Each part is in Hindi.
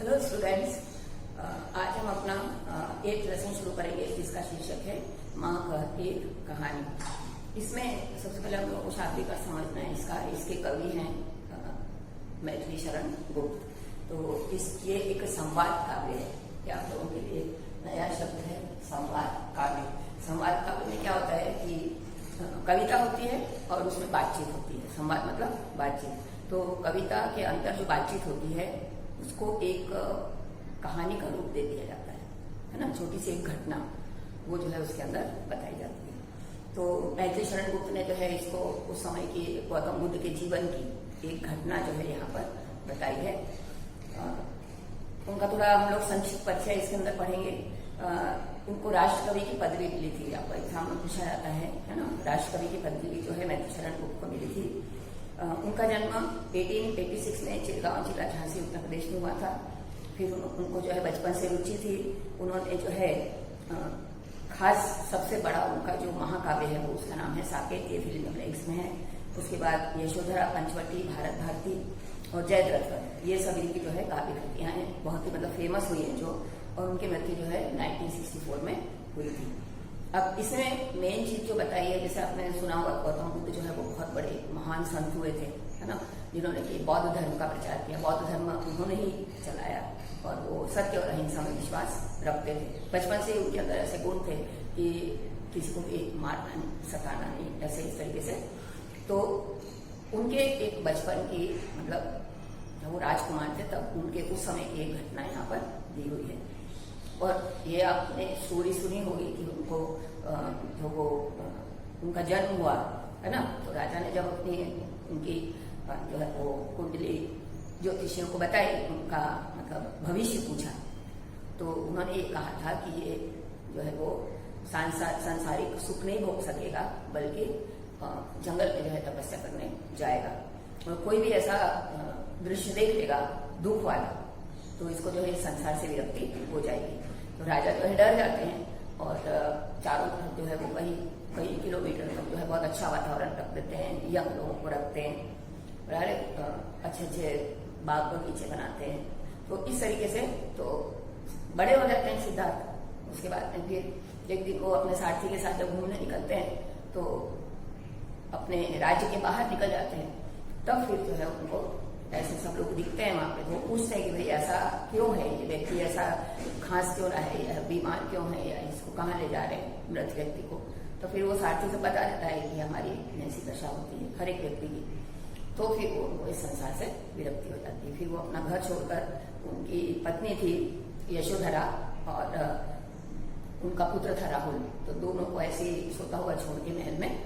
हेलो स्टूडेंट्स, आज हम अपना एक लेसन शुरू करेंगे जिसका शीर्षक है माँ का एक कहानी। इसमें सबसे पहले हम लोगों को शाब्दिक अर्थ समझना है इसका। इसके कवि हैं मैथिली शरण गुप्त। तो ये एक संवाद काव्य है। क्या आप लोगों के लिए नया शब्द है संवाद काव्य। संवाद काव्य में क्या होता है कि कविता होती है और उसमें बातचीत होती है। संवाद मतलब बातचीत। तो कविता के अंदर जो बातचीत होती है उसको एक कहानी का रूप दे दिया जाता है ना। छोटी सी एक घटना वो जो है उसके अंदर बताई जाती है। तो मैथिली शरण गुप्त ने जो है इसको उस समय की गौतम बुद्ध के जीवन की एक घटना जो है यहाँ पर बताई है। उनका थोड़ा हम लोग संक्षिप्त परिचय इसके अंदर पढ़ेंगे। उनको राष्ट्रकवि की पदवी मिली थी। आपको एग्जाम में पूछा जाता है ना। राष्ट्रकवि की पदवी जो है मैथिली शरण गुप्त को मिली थी। उनका जन्म 1886 में चिड़गांव जिला झांसी उत्तर प्रदेश में हुआ था। फिर उनको जो है बचपन से रुचि थी। उन्होंने जो है खास सबसे बड़ा उनका जो महाकाव्य है वो उसका नाम है साकेत। ये फिल्म इंग्लिश में है। उसके बाद यशोधरा, पंचवटी, भारत भारती और जयद्रथ, ये सब इनकी जो है काव्य कृतियां हैं। बहुत ही मतलब फेमस हुई है जो, और उनकी मृत्यु जो है 1964 में हुई थी। अब इसमें मेन चीज जो बताई है, जैसे आपने सुना होगा गौतम बुद्ध जो है वो बहुत बड़े महान संत हुए थे, है ना, जिन्होंने कि बौद्ध धर्म का प्रचार किया। बौद्ध धर्म उन्होंने ही चलाया और वो सत्य और अहिंसा में विश्वास रखते थे। बचपन से ही उनके अंदर ऐसे गुण थे कि किसी को भी मारना नहीं, सताना नहीं, ऐसे इस तरीके से। तो उनके एक बचपन की मतलब जब वो राजकुमार थे तब उनके उस समय की एक घटना यहाँ पर दी हुई है। और ये आपने स्टोरी सुनी होगी कि उनको जो वो उनका जन्म हुआ है ना, तो राजा ने जब अपनी उनकी जो है वो कुंडली ज्योतिषियों को बताई, उनका मतलब भविष्य पूछा, तो उन्होंने ये कहा था कि ये जो है वो सांसारिक सुख नहीं भोग सकेगा, बल्कि जंगल में जो है तपस्या करने जाएगा। और कोई भी ऐसा दृश्य देख लेगा दुख वाला तो इसको जो है संसार से विरक्ति हो जाएगी। तो राजा जो है डर जाते हैं और चारों तरफ जो है वो कई किलोमीटर तक जो है बहुत अच्छा वातावरण रख देते हैं, यंग लोगों को रखते हैं, अच्छे अच्छे बाग बगीचे बनाते हैं। तो इस तरीके से तो बड़े हो जाते हैं सिद्धार्थ। उसके बाद में फिर एक दिन वो अपने सारथी के साथ जब घूमने निकलते हैं तो अपने राज्य के बाहर निकल जाते हैं। तब फिर जो है उनको ऐसे सब लोग दिखते हैं वहां पे। वो पूछते हैं कि भाई ऐसा क्यों है, ये व्यक्ति ऐसा खांस क्यों रहा है, या बीमार क्यों है, या इसको कहाँ ले जा रहे हैं मृत व्यक्ति को। तो फिर वो सारथी से बता देता है कि हमारी ऐसी दशा होती है हर एक व्यक्ति की। तो फिर वो इस संसार से विरक्ति हो जाती है। फिर वो अपना घर छोड़कर, उनकी पत्नी थी यशोधरा और उनका पुत्र था राहुल, तो दोनों को ऐसे सोता हुआ छोड़ के महल में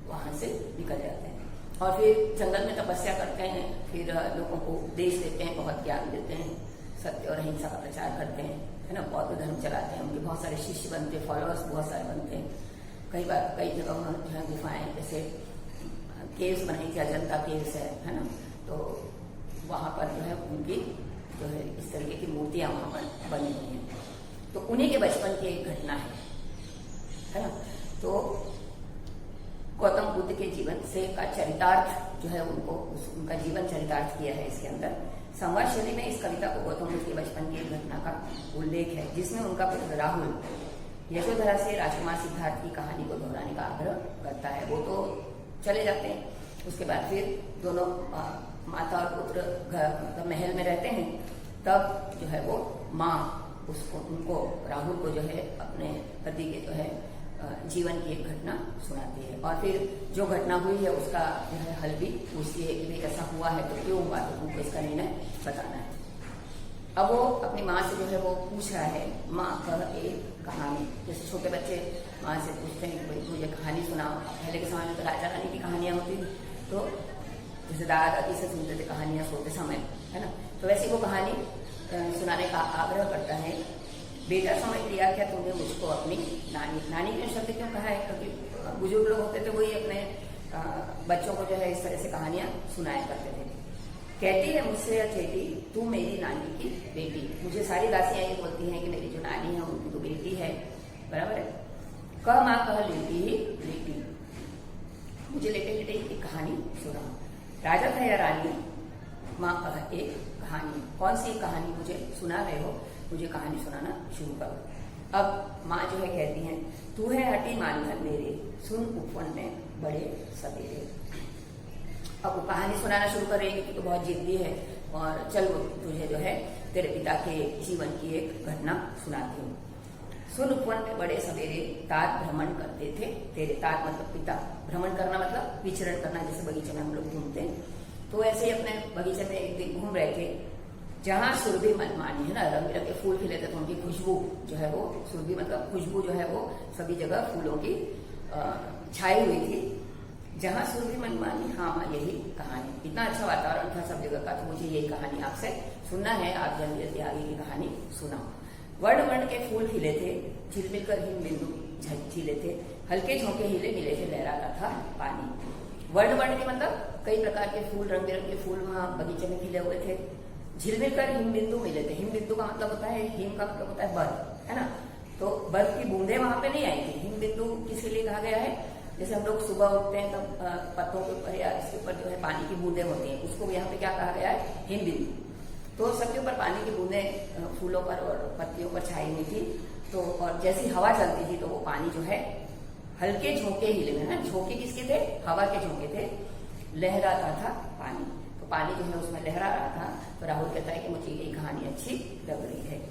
वहां से निकल जाते हैं। और फिर जंगल में तपस्या करते हैं। फिर लोगों को उपदेश देते हैं, बहुत ज्ञान देते हैं, सत्य और अहिंसा का प्रचार करते हैं, है ना। बौद्ध धर्म चलाते हैं। उनके बहुत सारे शिष्य बनते हैं, फॉलोअर्स बहुत सारे बनते हैं। कई जगह उन्होंने जो है गुफाएं, जैसे केव्स बनाई थी, अजंता केव्स है ना, तो वहां पर जो है उनकी जो है इस तरीके की मूर्तियां वहां पर बनी हुई हैं। तो उन्हीं के बचपन की एक घटना है ना। तो गौतम बुद्ध के जीवन से का चरितार्थ जो है उनका जीवन चरितार्थ किया है इसके अंदर। संवाद शैली में इस कविता को गौतम बुद्ध के बचपन की एक घटना का उल्लेख है, जिसमें उनका पुत्र राहुल यशोधरा से राजकुमार सिद्धार्थ की कहानी को दोहराने का आग्रह करता है। वो तो चले जाते हैं। उसके बाद फिर दोनों माता और पुत्र महल में रहते हैं। तब जो है वो माँ उनको राहुल को जो है अपने पति के जो है जीवन की एक घटना सुनाती है। और फिर जो घटना हुई है उसका जो है हल भी पूछती है कि भाई ऐसा हुआ है तो क्यों हुआ, तो उनको इसका निर्णय बताना है। अब वो अपनी माँ से जो है वो पूछ रहा है, माँ का एक कहानी। जैसे छोटे बच्चे माँ से पूछते हैं कि भाई मुझे कहानी सुनाओ। पहले के समय में तो राजा रानी की कहानियां होती थी, तो जैसे दादा दादी से सुनते थे कहानियां सोते समय, है ना। तो वैसे वो कहानी सुनाने का आग्रह करता है। बेटा समझ लिया क्या तूने मुझको अपनी नानी के शब्द क्यों कहा है, क्योंकि बुजुर्ग लोग होते थे वही अपने बच्चों को जो है इस तरह से कहानियां सुनाया करते थे। कहती है मुझसे अचेती तू मेरी नानी की बेटी। मुझे सारी दासियां ये बोलती हैं कि मेरी जो नानी है उनकी तो बेटी है, बराबर है। कह माँ कह लेती ही लेटी, मुझे लेटे लेटे एक कहानी सुना। राजा था या रानी, माँ कह एक कहानी। कौन सी कहानी मुझे सुना रहे हो, मुझे कहानी सुनाना शुरू करो। अब माँ जो है कहती हैं, तू है हटी मानधन मेरे, सुन उपवन में बड़े सवेरे। अब वो कहानी सुनाना शुरू कर रही है क्योंकि तो बहुत जिद्दी है, और चल वो तुझे जो है तेरे पिता के जीवन की एक घटना सुनाती हूँ। सुन उपवन में बड़े सवेरे तात भ्रमण करते थे तेरे, तात मतलब पिता, भ्रमण करना मतलब विचरण करना, जैसे बगीचे में हम लोग घूमते हैं। तो ऐसे ही अपने बगीचे में एक दिन घूम रहे थे, जहाँ सुरभि मनमानी है ना, रंग बिरंगे फूल खिले थे, तो उनकी खुशबू जो है वो, सुरभि मतलब खुशबू जो है वो सभी जगह फूलों की छाई हुई थी। जहाँ सुरभि मनमानी, हाँ माँ यही कहानी। इतना अच्छा वातावरण था सब जगह का, तो मुझे यही कहानी आपसे सुनना है। आप जल्दी जल्दी आगे की कहानी सुनाओ। वर्ण वर्ण के फूल खिले थे, झिलमिल कर हिम बिंदु झीले थे, हल्के झोंके हिले मिले थे, लहराता था पानी। वर्ण वर्ण के मतलब कई प्रकार के फूल, रंग बिरंगे फूल वहाँ बगीचे में खिले हुए थे। झिलमिल कर हिम बिंदु मिले थे, हिम बिंदु का मतलब होता है, हिम का मतलब होता है बर्फ, है ना। तो बर्फ की बूंदे वहां पे नहीं आई थी। हिम बिंदु किसके लिए कहा गया है, जैसे हम लोग सुबह उठते हैं तब पत्तों के ऊपर या इसके ऊपर जो है पानी की बूंदे होती हैं, उसको यहाँ पे क्या कहा गया है, हिम बिंदु। तो सबके ऊपर पानी की बूंदे फूलों पर और पत्तियों पर छाई हुई थी। तो और जैसी हवा चलती थी तो वो पानी जो है हल्के झोंके हिले में, ना झोंके किसके थे, हवा के झोंके थे, लहराता था पानी। तो पानी जो है उसमें लहरा रहा था। तो राहुल कहता है कि मुझे ये कहानी अच्छी लग रही है।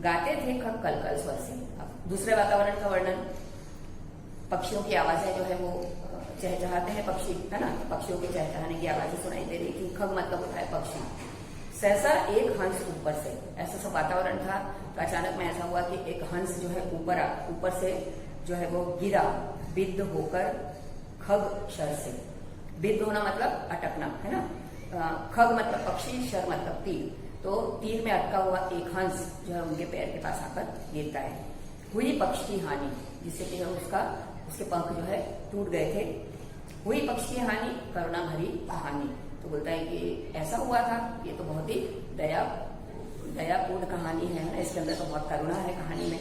गाते थे खग कल कल स्वर से। अब दूसरे वातावरण का वर्णन, पक्षियों की आवाजें जो है वो चहचहाते हैं पक्षी, है ना, पक्षियों के चहचहाने की आवाजें सुनाई दे रही थी। खग मतलब होता है पक्षी। सहसा एक हंस ऊपर से, ऐसा सब वातावरण था। तो अचानक में ऐसा हुआ कि एक हंस जो है ऊपर से जो है वो गिरा, बिद्ध होकर खग शर से। बिद्ध होना मतलब अटकना, है ना। खग मतलब पक्षी, शर मतलब तीर। तो तीर में अटका हुआ एक हंस जो है उनके पैर के पास आकर गिरता है। हुई पक्ष की हानि, जिससे कि उसके पंख जो है टूट गए थे। हुई पक्ष की हानि, करुणा भरी कहानी। तो बोलता है कि ऐसा हुआ था, ये तो बहुत ही दयापूर्ण कहानी है ना, इसके अंदर तो बहुत करुणा है कहानी में।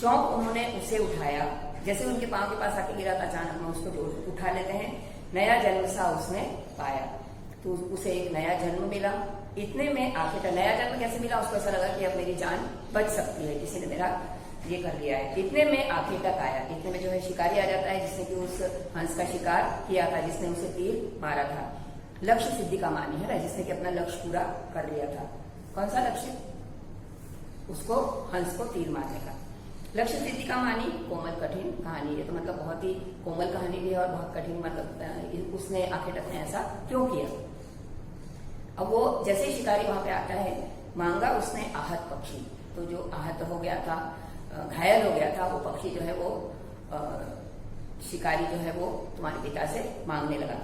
चौंक उन्होंने उसे उठाया, जैसे उनके पांव के पास आके गिरा था, अचानक में उसको जो उठा लेते हैं। नया जन्म सा उसने पाया, तो उसे एक नया जन्म मिला। इतने में आखिर नया जन्म कैसे मिला, उसको ऐसा लगा कि अब मेरी जान बच सकती है, किसी ने मेरा ये कर लिया है। इतने में आखिर तक आया, इतने में जो है शिकारी आ जाता है, जिसने कि उस हंस का शिकार किया था, जिसने उसे तीर मारा था। लक्ष्य सिद्धि का मानी, है ना, जिसने कि अपना लक्ष्य पूरा कर लिया था। कौन सा लक्ष्य, उसको हंस को तीर मारने का। लक्ष्य सिद्धि का मानी, कोमल कठिन कहानी। ये तो मतलब बहुत ही कोमल कहानी भी है और बहुत कठिन, मतलब उसने आखिर तक ने ऐसा क्यों किया। अब वो जैसे ही शिकारी वहां पे आता है, मांगा उसने आहत पक्षी। तो जो आहत हो गया था, घायल हो गया था, वो पक्षी जो है वो शिकारी जो है वो तुम्हारे पिता से मांगने लगा।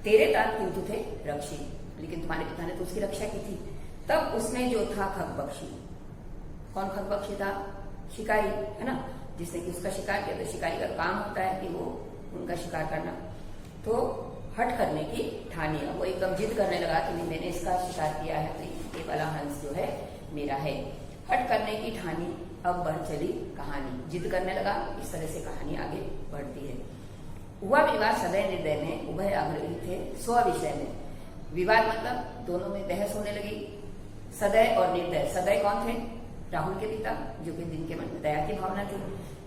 तेरे तात किंतु थे रक्षी, लेकिन तुम्हारे पिता ने तो उसकी रक्षा की थी। तब उसने जो था खग पक्षी, कौन खग पक्षी था, शिकारी, है ना, जिसने कि उसका शिकार किया। तो शिकारी का काम होता है कि वो उनका शिकार करना। तो हट करने की ठानी, वो एकदम जिद करने लगा कि नहीं, मैंने इसका शिकार किया है, तो ये वाला हंस जो है मेरा है। हट करने की ठानी, अब बढ़ चली कहानी। जिद करने लगा, इस तरह से कहानी आगे बढ़ती है। हुआ विवाद सदैव निर्दय में, उभय आग्रही थे स्व विषय में। विवाद मतलब दोनों में बहस होने लगी। सदैव और निर्दय, सदैव कौन थे, राहुल के पिता, जो कि जिनके मन में दया की भावना थी।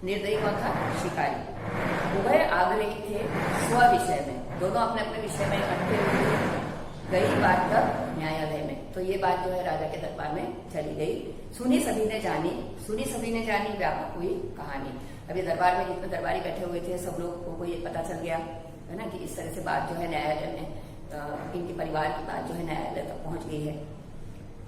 निर्दयी कौन था, शिकारी। उभय आग्रही थे स्व विषय में, दोनों अपने अपने विषय में इकट्ठे हुए। गई बात तक न्यायालय में, तो ये बात जो है राजा के दरबार में चली गई। सुनी सभी ने जानी, व्यापक हुई कहानी। अभी दरबार में जितने दरबारी बैठे हुए थे, सब लोगों को ये पता चल गया, है ना, कि इस तरह से बात जो है न्यायालय में, इनके परिवार की बात जो है न्यायालय तक पहुंच गई है।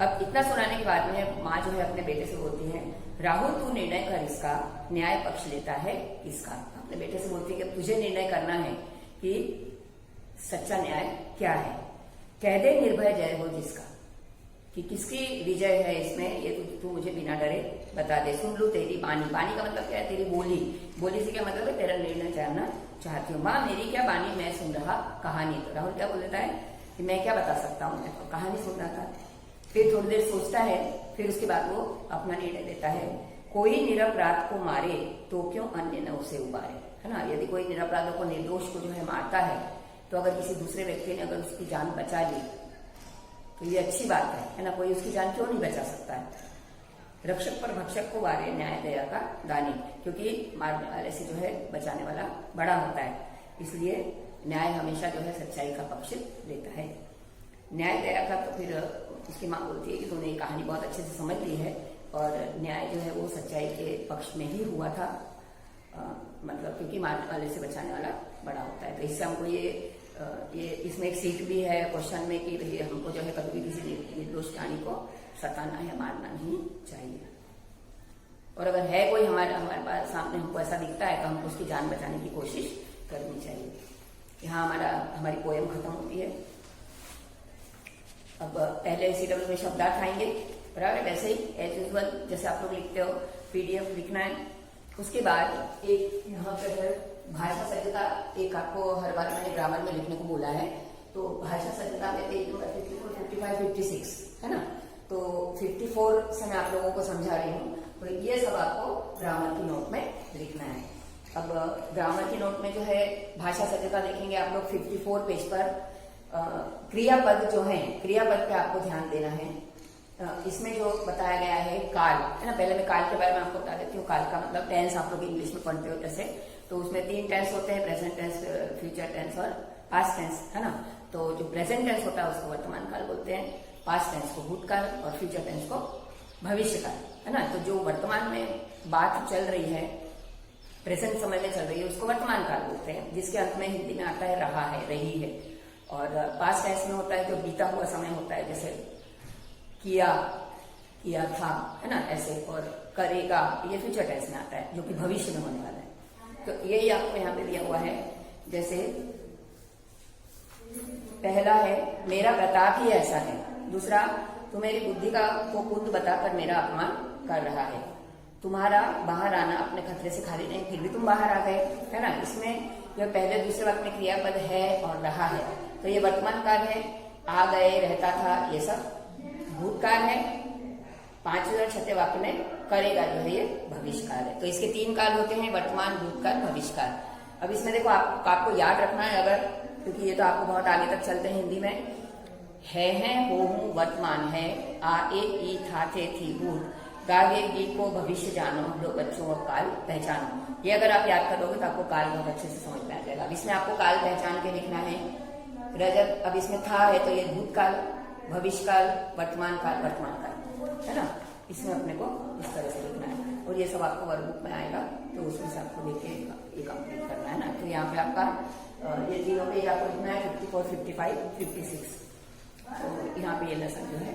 अब इतना सुनाने के बाद में माँ जो है अपने बेटे से बोलती है, राहुल तू निर्णय कर इसका, न्याय पक्ष लेता है किसका। अपने बेटे से बोलती है कि तुझे निर्णय करना है कि सच्चा न्याय क्या है। कह दे निर्भय जय हो जिसका, कि किसकी विजय है इसमें, ये तू मुझे बिना डरे बता दे। सुन लू तेरी बानी, बानी का मतलब क्या है, तेरी बोली, बोली से क्या मतलब है, तेरा निर्णय जानना चाहती हूँ। माँ मेरी क्या बानी, मैं सुन रहा कहानी। तो राहुल क्या बोल देता है कि मैं क्या बता सकता हूँ, मैं तो कहानी सुन रहा था। फिर थोड़ी देर सोचता है, फिर उसके बाद वो अपना निर्णय देता है। कोई निरपराध को मारे तो क्यों अन्य न उसे उबारे, है ना। यदि कोई निरपराधों को, निर्दोष को जो है मारता है, तो अगर किसी दूसरे व्यक्ति ने अगर उसकी जान बचा ली तो ये अच्छी बात है ना, कोई उसकी जान क्यों नहीं बचा सकता है। रक्षक पर भक्षक को वारे, न्याय दया का दानी, क्योंकि मारने वाले से जो है बचाने वाला बड़ा होता है, इसलिए न्याय हमेशा जो है सच्चाई का पक्ष लेता है। न्याय दया का तो फिर उसकी माँ बोलती है कि तूने ये कहानी बहुत अच्छे से समझ ली है, और न्याय जो है वो सच्चाई के पक्ष में ही हुआ था, मतलब क्योंकि मारने वाले से बचाने वाला बड़ा होता है। तो इससे हमको ये इसमें एक सीख भी है क्वेश्चन में कि भाई हमको जो है कभी भी किसी निर्दोष प्राणी को सताना या मारना नहीं चाहिए, और अगर है कोई हमारे पास सामने हमको ऐसा दिखता है तो हमको उसकी जान बचाने की कोशिश करनी चाहिए। यहाँ हमारी पोएम खत्म होती है। अब पहले CW में शब्दार्थ आएंगे, बराबर वैसे ही एज यूजुअल जैसे आप लोग लिखते हो PDF लिखना है। उसके बाद एक यहाँ पे है भाषा सज्जता, एक आपको हर बार मैंने ग्रामर में लिखने को बोला है, तो भाषा सज्जता में पेज नंबर 54, 55, 56 है ना, तो 54 से मैं आप लोगों को समझा रही हूँ, तो ये सब आपको ग्रामर की नोट में लिखना है। अब ग्रामर की नोट में जो है भाषा सज्जता देखेंगे आप लोग 54 पेज पर क्रियापद जो है, क्रियापद पे आपको ध्यान देना है। इसमें जो बताया गया है काल है ना, पहले मैं काल के बारे में आपको बता देती हूँ। काल का मतलब टेंस, आप लोग इंग्लिश में पढ़ते हो जैसे, तो उसमें 3 टेंस होते हैं, प्रेजेंट टेंस, फ्यूचर टेंस और पास्ट टेंस है ना। तो जो प्रेजेंट टेंस होता है उसको वर्तमान काल बोलते हैं, पास्ट टेंस को भूतकाल और फ्यूचर टेंस को भविष्य काल है ना। तो जो वर्तमान में बात चल रही है, प्रेजेंट समय में चल रही है, उसको वर्तमान काल बोलते हैं, जिसके अंत में हिंदी में आता है रहा है, रही है। और पास्ट टेंस में होता है जो बीता हुआ समय होता है, जैसे किया था है ना, ऐसे। और करेगा ये फ्यूचर टेंस में आता है, जो कि भविष्य में होने वाला है। तो यही आपको यहाँ पे दिया हुआ है। जैसे पहला है मेरा प्रताप ही ऐसा है, दूसरा तू मेरी बुद्धि को कुंद बताकर मेरा अपमान कर रहा है, तुम्हारा बाहर आना अपने खतरे से खाली नहीं, फिर भी तुम बाहर आ गए है ना। इसमें जो पहले दूसरे वाक्य में क्रियापद है और रहा है, तो ये वर्तमान काल है, आ गए, रहता था, ये सब भूतकाल है। 5वें और 6वें वाक्य में करेगा जो है ये भविष्य काल है। तो इसके 3 काल होते हैं, वर्तमान, भूतकाल, भविष्य काल। अब इसमें देखो आपको याद रखना है, अगर क्योंकि ये तो आपको बहुत आगे तक चलते हैं हिंदी में। है, हो, हूं वर्तमान है, आ, ए, ई, था, थे, थी भूत, गागे, गी को भविष्य जानो, लो बच्चों और काल पहचानो। ये अगर आप याद करोगे तो आपको काल बहुत अच्छे से समझ में आ जाएगा। अब इसमें आपको काल पहचान के लिखना है। रजत, अब इसमें था है तो ये भूतकाल, भविष्य काल, वर्तमान काल है ना। इसमें अपने को इस तरह से लिखना है, और ये सब आपको वर्कबुक में आएगा, तो उसमें से आपको देख के ये कंप्लीट करना है ना। तो यहाँ पे आपका ये तीनों पेज आपको लिखना है, 54, 55, 56। तो यहाँ पे ये लेसन जो है